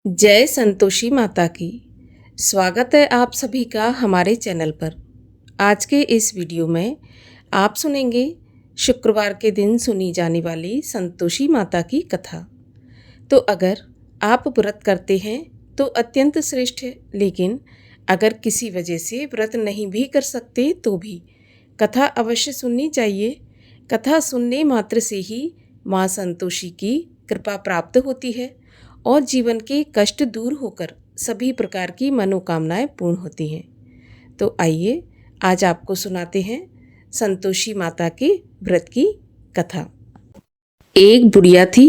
जय संतोषी माता की। स्वागत है आप सभी का हमारे चैनल पर। आज के इस वीडियो में आप सुनेंगे शुक्रवार के दिन सुनी जाने वाली संतोषी माता की कथा। तो अगर आप व्रत करते हैं तो अत्यंत श्रेष्ठ है, लेकिन अगर किसी वजह से व्रत नहीं भी कर सकते तो भी कथा अवश्य सुननी चाहिए। कथा सुनने मात्र से ही माँ संतोषी की कृपा प्राप्त होती है और जीवन के कष्ट दूर होकर सभी प्रकार की मनोकामनाएं पूर्ण होती हैं। तो आइए आज आपको सुनाते हैं संतोषी माता के व्रत की कथा। एक बुढ़िया थी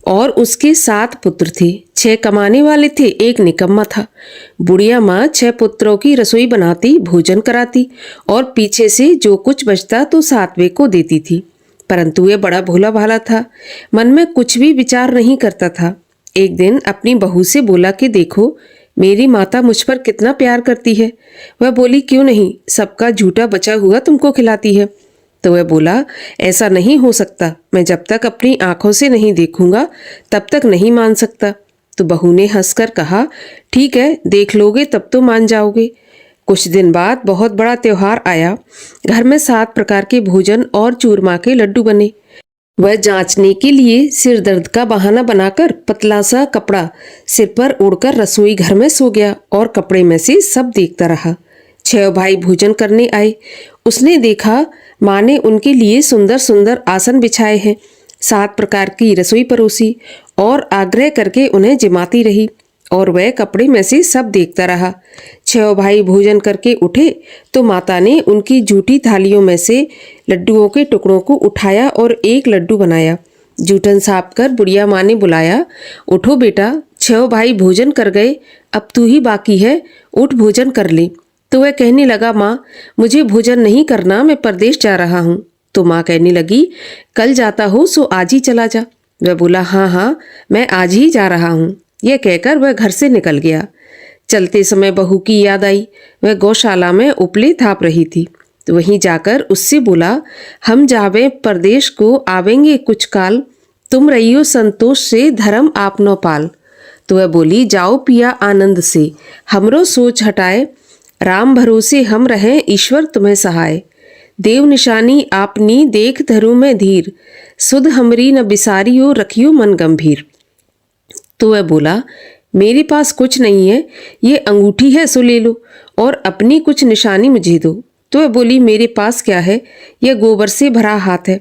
और उसके 7 पुत्र थे। 6 कमाने वाले थे, एक निकम्मा था। बुढ़िया माँ 6 पुत्रों की रसोई बनाती, भोजन कराती और पीछे से जो कुछ बचता तो 7वें को देती थी। परंतु वह बड़ा भोला भाला था, मन में कुछ भी विचार नहीं करता था। एक दिन अपनी बहू से बोला कि देखो, मेरी माता मुझ पर कितना प्यार करती है। वह बोली, क्यों नहीं, सबका झूठा बचा हुआ तुमको खिलाती है। तो वह बोला, ऐसा नहीं हो सकता, मैं जब तक अपनी आंखों से नहीं देखूंगा तब तक नहीं मान सकता। तो बहू ने हंसकर कहा, ठीक है, देख लोगे तब तो मान जाओगे। कुछ दिन बाद बहुत बड़ा त्योहार आया। घर में 7 प्रकार के भोजन और चूरमा के लड्डू बने। वह जांचने के लिए सिर दर्द का बहाना बनाकर पतला सा कपड़ा सिर पर ओढ़कर रसोई घर में सो गया और कपड़े में से सब देखता रहा। 6 भाई भोजन करने आए। उसने देखा माँ ने उनके लिए सुंदर सुंदर आसन बिछाए हैं, 7 प्रकार की रसोई परोसी और आग्रह करके उन्हें जिमाती रही और वह कपड़े में से सब देखता रहा। 6 भाई भोजन करके उठे तो माता ने उनकी जूठी थालियों में से लड्डुओं के टुकड़ों को उठाया और एक लड्डू बनाया। जूठन साफ कर बुढ़िया माँ ने बुलाया, उठो बेटा, 6 भाई भोजन कर गए, अब तू ही बाकी है, उठ भोजन कर ले। तो वह कहने लगा, माँ मुझे भोजन नहीं करना, मैं परदेश जा रहा हूँ। तो माँ कहने लगी, कल जाता हो सो आज ही चला जा। वह बोला, हाँ हाँ, मैं आज ही जा रहा हूँ। यह कहकर वह घर से निकल गया। चलते समय बहू की याद आई। वह गौशाला में उपले थाप रही थी, तो वहीं जाकर उससे बोला, हम जावे परदेश को आवेंगे कुछ काल, तुम रहियो संतोष से धर्म आपनो पाल। तो वह बोली, जाओ पिया आनंद से, हमरो सोच हटाए, राम भरोसे हम रहें, ईश्वर तुम्हें सहाय। देव निशानी आपनी देख धरू में धीर, सुध हमरी न बिसारियो रखियो मन गंभीर। तो वह बोला, मेरे पास कुछ नहीं है, ये अंगूठी है सो ले लो और अपनी कुछ निशानी मुझे दो। तो वह बोली, मेरे पास क्या है, यह गोबर से भरा हाथ है।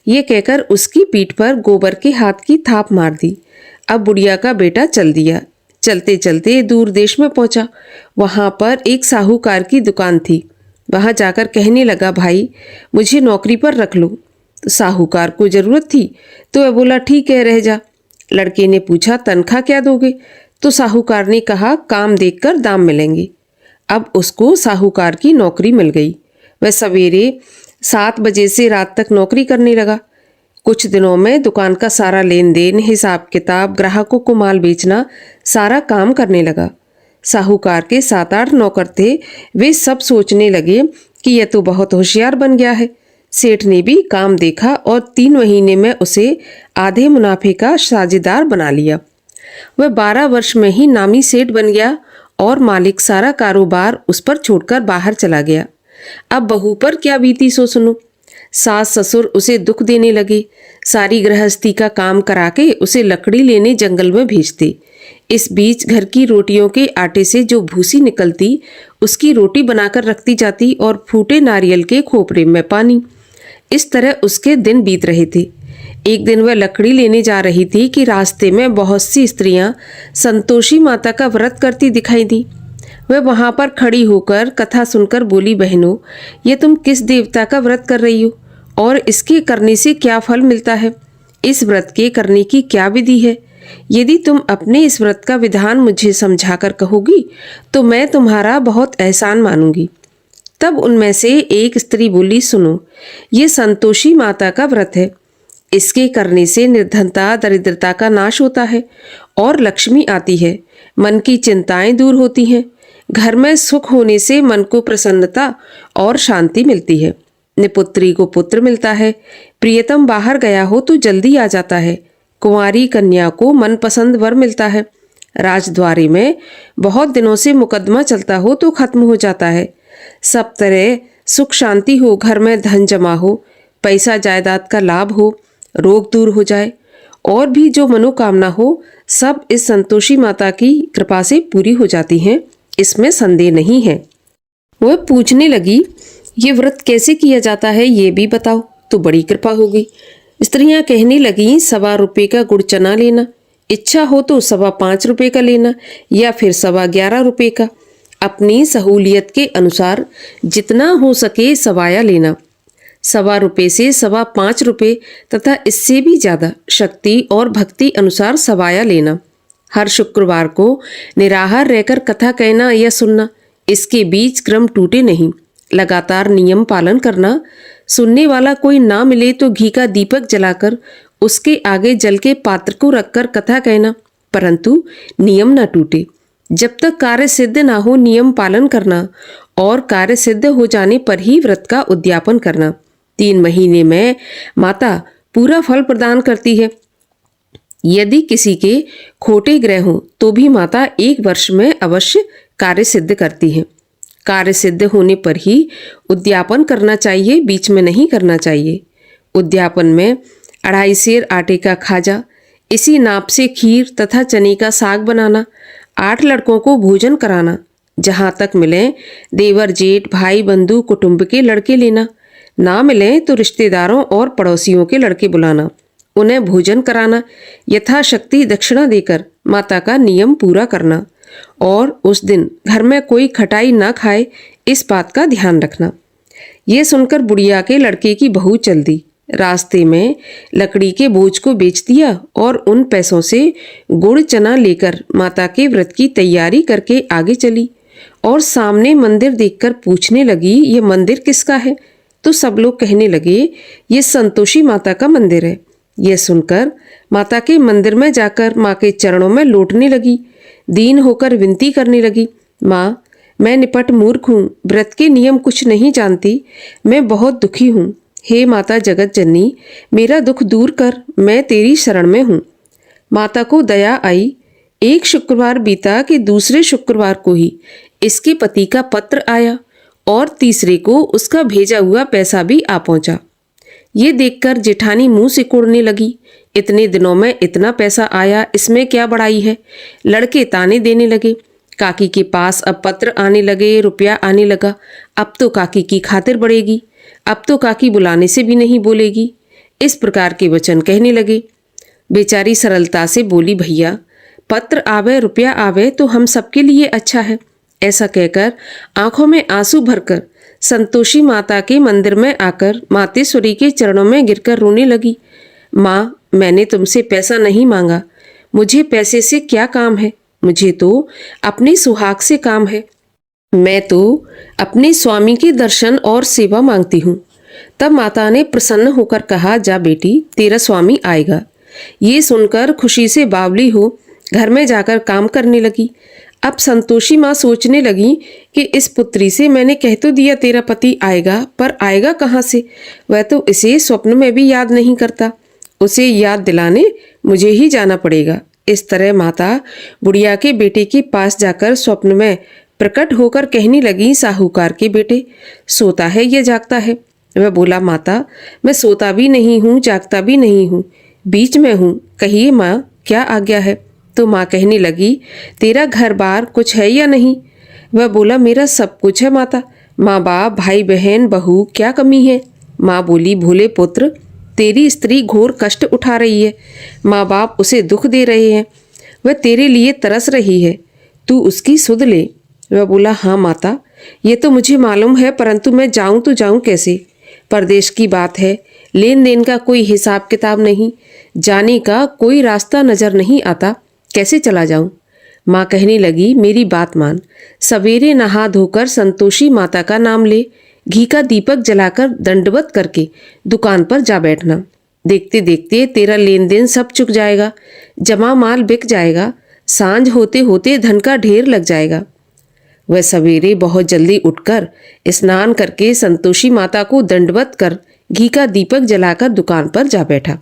ये कहकर उसकी पीठ पर गोबर के हाथ की थाप मार दी। अब बुढ़िया का बेटा चल दिया। चलते चलते दूर देश में पहुंचा। वहां पर एक साहूकार की दुकान थी। वहां जाकर कहने लगा, भाई मुझे नौकरी पर रख लो। तो साहूकार को जरूरत थी, तो वह बोला, ठीक है, रह जा। लड़के ने पूछा, तनख्वाह क्या दोगे? तो साहूकार ने कहा, काम देखकर दाम मिलेंगे। अब उसको साहूकार की नौकरी मिल गई। वह सवेरे 7 बजे से रात तक नौकरी करने लगा। कुछ दिनों में दुकान का सारा लेन देन, हिसाब किताब, ग्राहकों को माल बेचना, सारा काम करने लगा। साहूकार के 7-8 नौकर थे। वे सब सोचने लगे कि यह तो बहुत होशियार बन गया है। सेठ ने भी काम देखा और 3 महीने में उसे आधे मुनाफे का साझेदार बना लिया। वह 12 वर्ष में ही नामी सेठ बन गया और मालिक सारा कारोबार उस पर छोड़कर बाहर चला गया। अब बहू पर क्या बीती सो सुनो। सास ससुर उसे दुख देने लगे। सारी गृहस्थी का काम करा के उसे लकड़ी लेने जंगल में भेजते। इस बीच घर की रोटियों के आटे से जो भूसी निकलती उसकी रोटी बनाकर रखती जाती और फूटे नारियल के खोपरे में पानी। इस तरह उसके दिन बीत रहे थे। एक दिन वह लकड़ी लेने जा रही थी कि रास्ते में बहुत सी स्त्रियां संतोषी माता का व्रत करती दिखाई दी। वह वहां पर खड़ी होकर कथा सुनकर बोली, बहनों, ये तुम किस देवता का व्रत कर रही हो और इसके करने से क्या फल मिलता है? इस व्रत के करने की क्या विधि है? यदि तुम अपने इस व्रत का विधान मुझे समझाकर कहोगी तो मैं तुम्हारा बहुत एहसान मानूंगी। तब उनमें से एक स्त्री बोली, सुनो, ये संतोषी माता का व्रत है। इसके करने से निर्धनता, दरिद्रता का नाश होता है और लक्ष्मी आती है। मन की चिंताएं दूर होती हैं। घर में सुख होने से मन को प्रसन्नता और शांति मिलती है। निपुत्री को पुत्र मिलता है। प्रियतम बाहर गया हो तो जल्दी आ जाता है। कुंवारी कन्या को मनपसंद वर मिलता है। राजद्वारी में बहुत दिनों से मुकदमा चलता हो तो खत्म हो जाता है। सब तरह सुख शांति हो, घर में धन जमा हो, पैसा जायदाद का लाभ हो, रोग दूर हो जाए और भी जो मनोकामना हो, सब इस संतोषी माता की कृपा से पूरी हो जाती हैं, इसमें संदेह नहीं है। वह पूछने लगी, ये व्रत कैसे किया जाता है ये भी बताओ तो बड़ी कृपा होगी। स्त्रियां कहने लगीं, 1.25 रुपये का गुड़ चना लेना, इच्छा हो तो 5.25 रुपये का लेना या फिर 11.25 रुपये का, अपनी सहूलियत के अनुसार जितना हो सके सवाया लेना। 1.25 रुपये से 5.25 रुपये तथा इससे भी ज़्यादा शक्ति और भक्ति अनुसार सवाया लेना। हर शुक्रवार को निराहार रहकर कथा कहना या सुनना, इसके बीच क्रम टूटे नहीं, लगातार नियम पालन करना। सुनने वाला कोई ना मिले तो घी का दीपक जलाकर उसके आगे जल के पात्र को रखकर कथा कहना, परंतु नियम न टूटे। जब तक कार्य सिद्ध ना हो नियम पालन करना और कार्य सिद्ध हो जाने पर ही व्रत का उद्यापन करना। 3 महीने में माता पूरा फल प्रदान करती है। यदि किसी के खोटे ग्रह हों तो भी माता 1 वर्ष में अवश्य कार्य सिद्ध करती है। कार्य सिद्ध होने पर ही उद्यापन करना चाहिए, बीच में नहीं करना चाहिए। उद्यापन में 2.5 सेर आटे का खाजा, इसी नाप से खीर तथा चने का साग बनाना, 8 लड़कों को भोजन कराना, जहाँ तक मिले देवर जेठ भाई बंधु कुटुंब के लड़के लेना, ना मिले तो रिश्तेदारों और पड़ोसियों के लड़के बुलाना, उन्हें भोजन कराना, यथाशक्ति दक्षिणा देकर माता का नियम पूरा करना और उस दिन घर में कोई खटाई ना खाए, इस बात का ध्यान रखना। ये सुनकर बुढ़िया के लड़के की बहू चल दी। रास्ते में लकड़ी के बोझ को बेच दिया और उन पैसों से गुड़ चना लेकर माता के व्रत की तैयारी करके आगे चली और सामने मंदिर देखकर पूछने लगी, ये मंदिर किसका है? तो सब लोग कहने लगे, ये संतोषी माता का मंदिर है। यह सुनकर माता के मंदिर में जाकर माँ के चरणों में लौटने लगी, दीन होकर विनती करने लगी, माँ मैं निपट मूर्ख हूँ, व्रत के नियम कुछ नहीं जानती, मैं बहुत दुखी हूँ। हे माता जगत जननी, मेरा दुख दूर कर, मैं तेरी शरण में हूँ। माता को दया आई। एक शुक्रवार बीता कि दूसरे शुक्रवार को ही इसके पति का पत्र आया और तीसरे को उसका भेजा हुआ पैसा भी आ पहुंचा। ये देखकर जेठानी मुंह सिकोड़ने लगी, इतने दिनों में इतना पैसा आया, इसमें क्या बड़ाई है। लड़के ताने देने लगे, काकी के पास अब पत्र आने लगे, रुपया आने लगा, अब तो काकी की खातिर बढ़ेगी, अब तो काकी बुलाने से भी नहीं बोलेगी। इस प्रकार के वचन कहने लगे। बेचारी सरलता से बोली, भैया पत्र आवे रुपया आवे तो हम सबके लिए अच्छा है। ऐसा कहकर आंखों में आंसू भरकर संतोषी माता के मंदिर में आकर मातेश्वरी के चरणों में गिरकर रोने लगी। माँ मैंने तुमसे पैसा नहीं मांगा, मुझे पैसे से क्या काम है, मुझे तो अपने सुहाग से काम है। मैं तो अपने स्वामी के दर्शन और सेवा मांगती हूँ। तब माता ने प्रसन्न होकर कहा, जा बेटी तेरा स्वामी आएगा। ये सुनकर खुशी से बावली हो घर में जाकर काम करने लगी। अब संतोषी माँ सोचने लगी कि इस पुत्री से मैंने कह तो दिया तेरा पति आएगा, पर आएगा कहाँ से, वह तो इसे स्वप्न में भी याद नहीं करता, उसे याद दिलाने मुझे ही जाना पड़ेगा। इस तरह माता बुढ़िया के बेटे के पास जाकर स्वप्न में प्रकट होकर कहने लगी, साहूकार के बेटे सोता है या जागता है? वह बोला, माता मैं सोता भी नहीं हूँ जागता भी नहीं हूँ, बीच में हूँ, कहिए माँ क्या आज्ञा है? तो माँ कहने लगी, तेरा घर बार कुछ है या नहीं? वह बोला, मेरा सब कुछ है माता, माँ बाप भाई बहन बहू क्या कमी है? माँ बोली, भोले पुत्र तेरी स्त्री घोर कष्ट उठा रही है, माँ बाप उसे दुख दे रहे हैं, वह तेरे लिए तरस रही है, तू उसकी सुध ले। वह बोला, हाँ माता ये तो मुझे मालूम है, परंतु मैं जाऊं तो जाऊं कैसे? परदेश की बात है, लेन देन का कोई हिसाब किताब नहीं, जाने का कोई रास्ता नजर नहीं आता, कैसे चला जाऊं? माँ कहने लगी, मेरी बात मान, सवेरे नहा धोकर संतोषी माता का नाम ले, घी का दीपक जलाकर दंडवत करके दुकान पर जा बैठना। देखते देखते तेरा लेन देन सब चुक जाएगा, जमा माल बिक जाएगा, सांझ होते होते धन का ढेर लग जाएगा। वह सवेरे बहुत जल्दी उठकर स्नान करके संतोषी माता को दंडवत कर घी का दीपक जलाकर दुकान पर जा बैठा।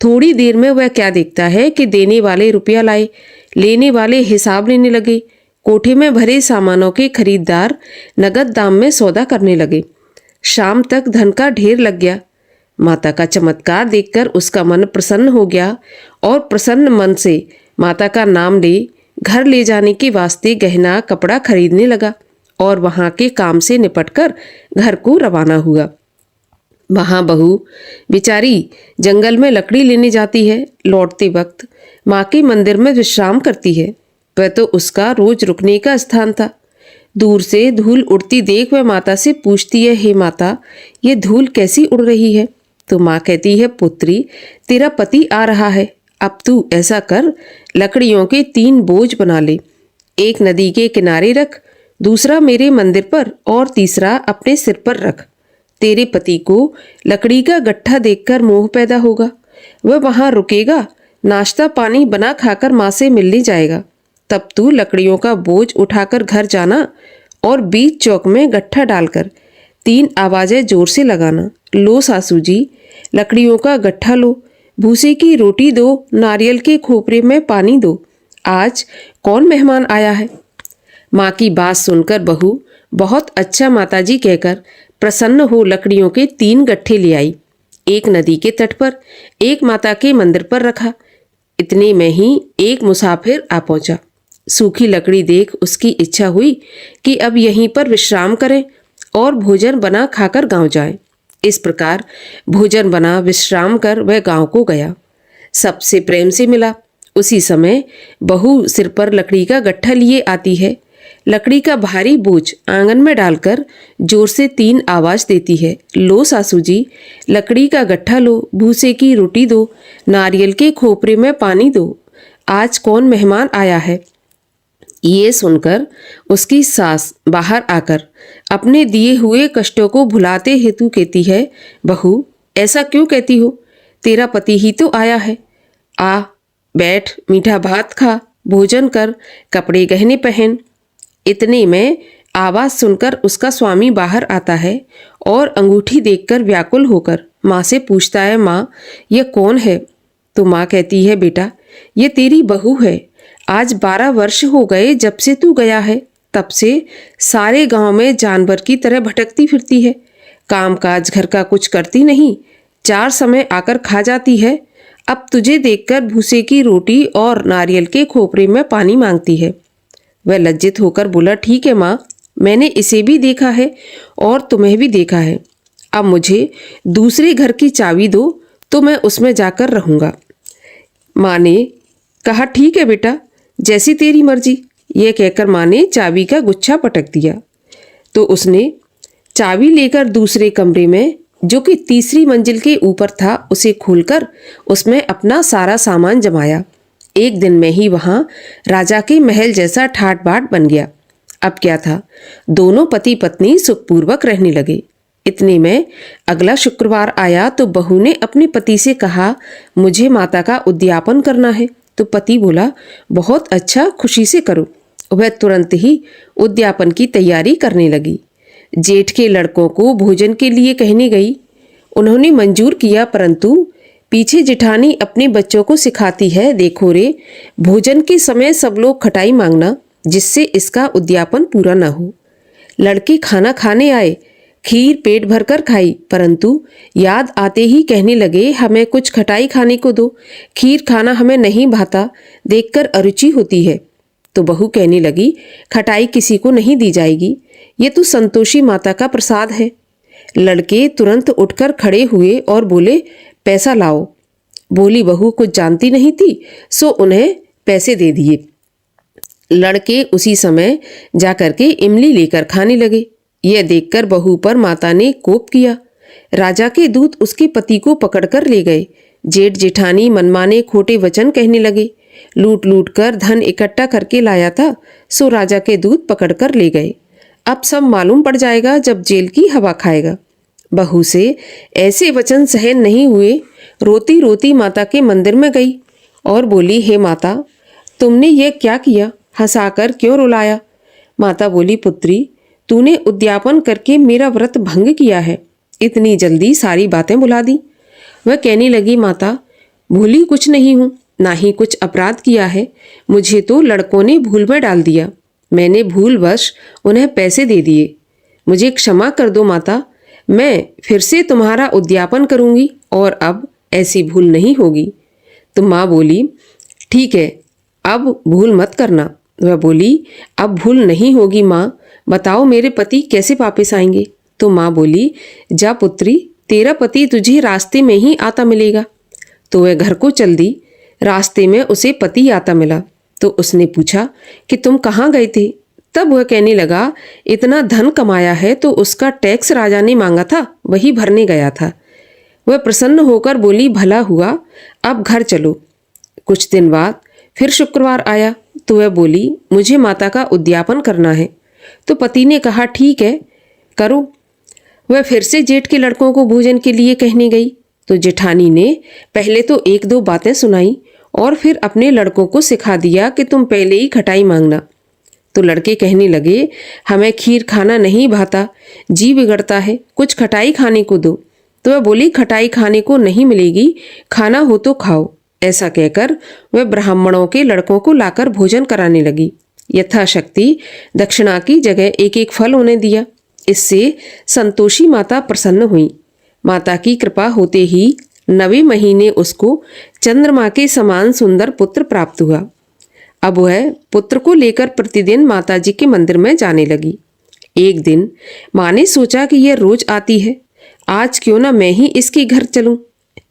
थोड़ी देर में वह क्या देखता है कि देने वाले रुपया लाए, लेने वाले हिसाब लेने लगे। कोठे में भरे सामानों के खरीदार नगद दाम में सौदा करने लगे। शाम तक धन का ढेर लग गया। माता का चमत्कार देखकर उसका मन प्रसन्न हो गया और प्रसन्न मन से माता का नाम ले घर ले जाने के वास्ते गहना कपड़ा खरीदने लगा और वहां के काम से निपटकर घर को रवाना हुआ। वहां बहू बेचारी जंगल में लकड़ी लेने जाती है। लौटते वक्त माँ के मंदिर में विश्राम करती है। वह तो उसका रोज रुकने का स्थान था। दूर से धूल उड़ती देख वह माता से पूछती है, हे माता, ये धूल कैसी उड़ रही है? तो माँ कहती है, पुत्री, तेरा पति आ रहा है। अब तू ऐसा कर, लकड़ियों के 3 बोझ बना ले। एक नदी के किनारे रख, दूसरा मेरे मंदिर पर और तीसरा अपने सिर पर रख। तेरे पति को लकड़ी का गट्ठा देखकर मोह पैदा होगा। वह वहां रुकेगा, नाश्ता पानी बना खाकर माँ से मिलने जाएगा। तब तू लकड़ियों का बोझ उठाकर घर जाना और बीच चौक में गट्ठा डालकर 3 आवाजें जोर से लगाना, लो सासू जी, लकड़ियों का गट्ठा लो, भूसे की रोटी दो, नारियल के खोपरे में पानी दो, आज कौन मेहमान आया है। माँ की बात सुनकर बहू बहुत अच्छा माताजी कहकर प्रसन्न हो लकड़ियों के 3 गट्ठे ले आई। एक नदी के तट पर, एक माता के मंदिर पर रखा। इतने में ही एक मुसाफिर आ पहुंचा। सूखी लकड़ी देख उसकी इच्छा हुई कि अब यहीं पर विश्राम करें और भोजन बना खाकर गांव जाए। इस प्रकार भोजन बना विश्राम कर वह गांव को गया। सबसे प्रेम से मिला। उसी समय बहू सिर पर लकड़ी का गट्ठा लिए आती है। लकड़ी का भारी बोझ आंगन में डालकर जोर से 3 आवाज देती है, लो सासू जी, लकड़ी का गट्ठा लो, भूसे की रोटी दो, नारियल के खोपरे में पानी दो, आज कौन मेहमान आया है। ये सुनकर उसकी सास बाहर आकर अपने दिए हुए कष्टों को भुलाते हेतु कहती है, बहू, ऐसा क्यों कहती हो? तेरा पति ही तो आया है। आ बैठ, मीठा भात खा, भोजन कर, कपड़े गहने पहन। इतने में आवाज सुनकर उसका स्वामी बाहर आता है और अंगूठी देखकर व्याकुल होकर माँ से पूछता है, माँ, यह कौन है? तो माँ कहती है, बेटा, ये तेरी बहू है। आज 12 वर्ष हो गए जब से तू गया है। तब से सारे गांव में जानवर की तरह भटकती फिरती है। काम काज घर का कुछ करती नहीं, 4 समय आकर खा जाती है। अब तुझे देखकर भूसे की रोटी और नारियल के खोपरे में पानी मांगती है। वह लज्जित होकर बोला, ठीक है माँ, मैंने इसे भी देखा है और तुम्हें भी देखा है। अब मुझे दूसरे घर की चाबी दो तो मैं उसमें जाकर रहूँगा। माँ ने कहा, ठीक है बेटा, जैसी तेरी मर्जी। यह कहकर माँ ने चाबी का गुच्छा पटक दिया। तो उसने चाबी लेकर दूसरे कमरे में, जो कि तीसरी मंजिल के ऊपर था, उसे खोलकर उसमें अपना सारा सामान जमाया। एक दिन में ही वहां राजा के महल जैसा ठाट बाट बन गया। अब क्या था, दोनों पति पत्नी सुखपूर्वक रहने लगे। इतने में अगला शुक्रवार आया तो बहू ने अपने पति से कहा, मुझे माता का उद्यापन करना है। तो पति बोला, बहुत अच्छा, खुशी से करो। वह तुरंत ही उद्यापन की तैयारी करने लगी। जेठ के लड़कों को भोजन के लिए कहने गई। उन्होंने मंजूर किया, परंतु पीछे जेठानी अपने बच्चों को सिखाती है, देखो रे, भोजन के समय सब लोग खटाई मांगना, जिससे इसका उद्यापन पूरा न हो। लड़के खाना खाने आए, खीर पेट भरकर खाई, परंतु याद आते ही कहने लगे, हमें कुछ खटाई खाने को दो, खीर खाना हमें नहीं भाता, देखकर अरुचि होती है। तो बहू कहने लगी, खटाई किसी को नहीं दी जाएगी, ये तो संतोषी माता का प्रसाद है। लड़के तुरंत उठकर खड़े हुए और बोले, पैसा लाओ। बोली बहू कुछ जानती नहीं थी, सो उन्हें पैसे दे दिए। लड़के उसी समय जाकर के इमली लेकर खाने लगे। यह देखकर बहू पर माता ने कोप किया। राजा के दूत उसके पति को पकड़कर ले गए। जेठ जेठानी मनमाने खोटे वचन कहने लगे। लूट लूट कर धन इकट्ठा करके लाया था, सो राजा के दूत पकड़कर ले गए। अब सब मालूम पड़ जाएगा जब जेल की हवा खाएगा। बहू से ऐसे वचन सहन नहीं हुए। रोती रोती माता के मंदिर में गई और बोली, हे माता, तुमने ये क्या किया? हंसाकर क्यों रुलाया? माता बोली, पुत्री, तूने उद्यापन करके मेरा व्रत भंग किया है। इतनी जल्दी सारी बातें भुला दी। वह कहने लगी, माता, भूली कुछ नहीं हूँ, ना ही कुछ अपराध किया है। मुझे तो लड़कों ने भूल में डाल दिया। मैंने भूलवश उन्हें पैसे दे दिए। मुझे क्षमा कर दो माता। मैं फिर से तुम्हारा उद्यापन करूंगी और अब ऐसी भूल नहीं होगी। तो माँ बोली, ठीक है, अब भूल मत करना। वह बोली, अब भूल नहीं होगी माँ। बताओ मेरे पति कैसे वापस आएंगे? तो माँ बोली, जा पुत्री, तेरा पति तुझे रास्ते में ही आता मिलेगा। तो वह घर को चल दी। रास्ते में उसे पति आता मिला। तो उसने पूछा कि तुम कहाँ गए थे? तब वह कहने लगा, इतना धन कमाया है तो उसका टैक्स राजा ने मांगा था, वही भरने गया था। वह प्रसन्न होकर बोली, भला हुआ, अब घर चलो। कुछ दिन बाद फिर शुक्रवार आया तो वह बोली, मुझे माता का उद्यापन करना है। तो पति ने कहा, ठीक है, करो। वह फिर से जेठ के लड़कों को भोजन के लिए कहने गई तो जेठानी ने पहले तो एक दो बातें सुनाई और फिर अपने लड़कों को सिखा दिया कि तुम पहले ही खटाई मांगना। तो लड़के कहने लगे, हमें खीर खाना नहीं भाता, जी बिगड़ता है, कुछ खटाई खाने को दो। तो वह बोली, खटाई खाने को नहीं मिलेगी, खाना हो तो खाओ। ऐसा कहकर वह ब्राह्मणों के लड़कों को लाकर भोजन कराने लगी। यथाशक्ति दक्षिणा की जगह एक एक फल उन्हें दिया। इससे संतोषी माता प्रसन्न हुई। माता की कृपा होते ही 9वें महीने उसको चंद्रमा के समान सुंदर पुत्र प्राप्त हुआ। अब वह पुत्र को लेकर प्रतिदिन माताजी के मंदिर में जाने लगी। एक दिन माँ ने सोचा कि यह रोज आती है, आज क्यों ना मैं ही इसके घर चलूं,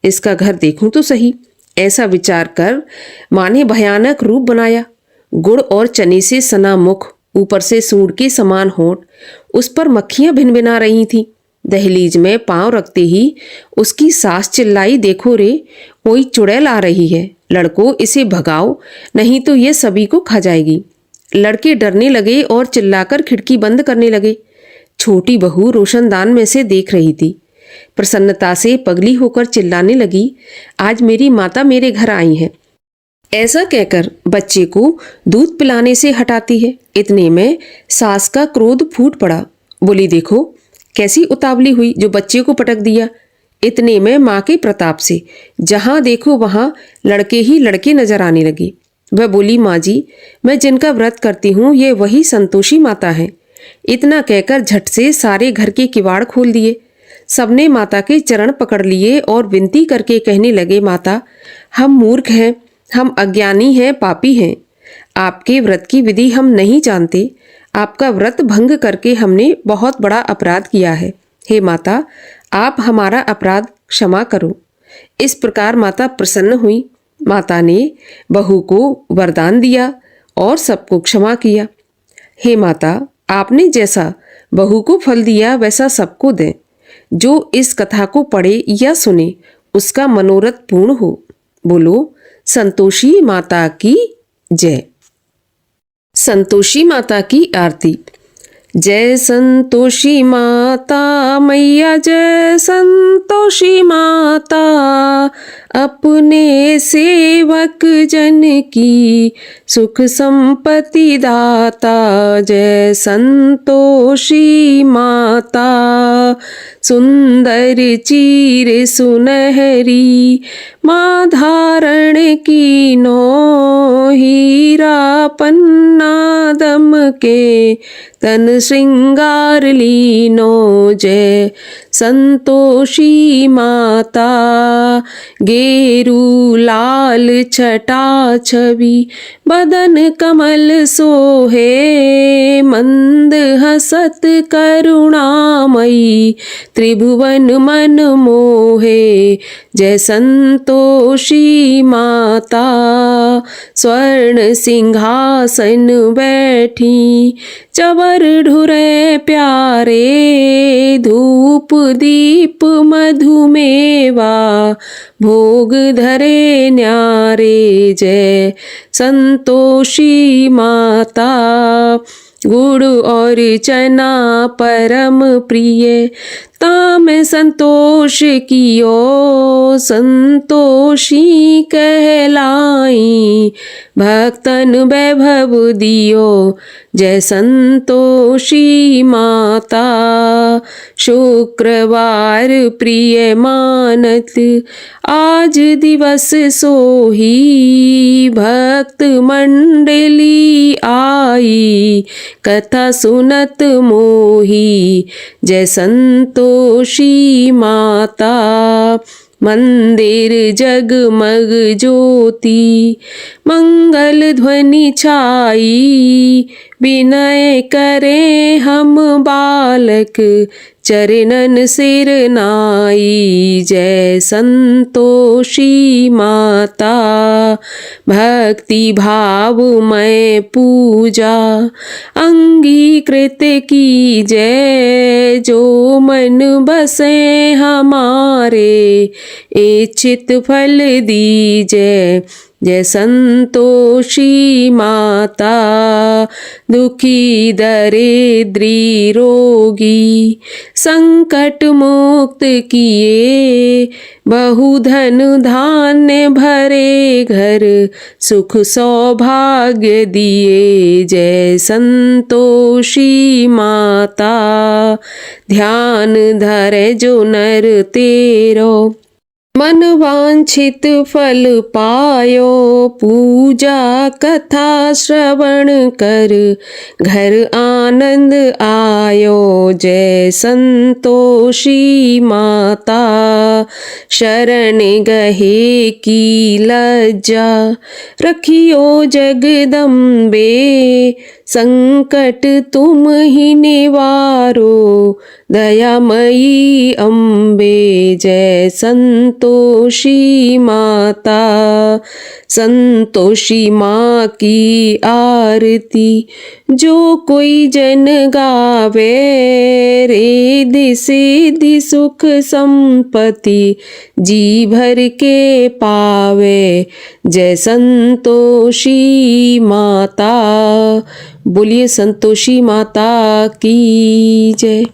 इसका घर देखूं तो सही। ऐसा विचार कर माँ ने भयानक रूप बनाया। गुड़ और चने से सना मुख, ऊपर से सूंड के समान होंठ, उस पर मक्खियां भिनभिना रही थीं। दहलीज में पांव रखते ही उसकी सास चिल्लाई, देखो रे, कोई चुड़ैल आ रही है, लड़कों इसे भगाओ, नहीं तो ये सभी को खा जाएगी। लड़के डरने लगे और चिल्लाकर खिड़की बंद करने लगे। छोटी बहू रोशनदान में से देख रही थी। प्रसन्नता से पगली होकर चिल्लाने लगी, आज मेरी माता मेरे घर आई है। ऐसा कहकर बच्चे को दूध पिलाने से हटाती है। इतने में सास का क्रोध फूट पड़ा। बोली, देखो कैसी उतावली हुई जो बच्चे को पटक दिया। इतने में माँ के प्रताप से जहां देखो वहां लड़के ही लड़के नजर आने लगे। वह बोली, माँ जी, मैं जिनका व्रत करती हूँ ये वही संतोषी माता है। इतना कहकर झट से सारे घर के किवाड़ खोल दिए। सबने माता के चरण पकड़ लिए और विनती करके कहने लगे, माता, हम मूर्ख हैं, हम अज्ञानी हैं, पापी हैं। आपके व्रत की विधि हम नहीं जानते। आपका व्रत भंग करके हमने बहुत बड़ा अपराध किया है। हे माता, आप हमारा अपराध क्षमा करो। इस प्रकार माता प्रसन्न हुई। माता ने बहू को वरदान दिया और सबको क्षमा किया। हे माता, आपने जैसा बहू को फल दिया वैसा सबको दें। जो इस कथा को पढ़े या सुने उसका मनोरथ पूर्ण हो। बोलो संतोषी माता की जय। संतोषी माता की आरती। जय संतोषी माता मैया, जय संतोषी माता, अपने सेवक जन की सुख संपत्ति दाता। जय संतोषी माता, सुंदर चीर सुनहरी, माँ धारण की नो, हीरा पन्ना दम के तन श्रृंगार लीनो। जय संतोषी माता, गेरू लाल छटा छवि, बदन कमल सोहे, मंद हसत करुणामयी, त्रिभुवन मन मोहे। जय संतोषी माता, स्वर्ण सिंहासन बैठी, चवर ढुरे प्यारे, धूप दीप मधुमेवा, भोग धरे न्यारे। जय संतोषी माता, गुड़ और चना परम प्रिय, ताम संतोष कियो संतोषी कहलाई। भक्तन वैभव दियो जय संतोषी माता। शुक्रवार प्रिय मानत आज दिवस सोही, भक्त मंडली आई कथा सुनत मोही। जय संतोषी माता। मंदिर जगमग ज्योति मंगल ध्वनि छाई, विनय करे हम बालक चरणन सिर नाई। जय संतोषी माता। भक्ति भावमय पूजा अंगीकृत की जय, जो मन बसे हमारे इच्छित फल दीजै। जय संतोषी माता। दुखी दरिद्री रोगी संकट मुक्त किए, बहुधन धान्य भरे घर सुख सौभाग्य दिए। जय संतोषी माता। ध्यान धरे जो नर तेरो, मन वांछित फल पायो। पूजा कथा श्रवण कर घर आनंद आयो। जय संतोषी माता। शरण गहे की लज्जा रखियो जगदम्बे, संकट तुम ही निवारो दयामयी अम्बे। जय संतोषी माता। संतोषी माँ की आरती जो कोई जन गावे, रिद्धि सिद्धि सुख संपत्ति जी भर के पावे। जय संतोषी माता। बोलिए संतोषी माता की जय।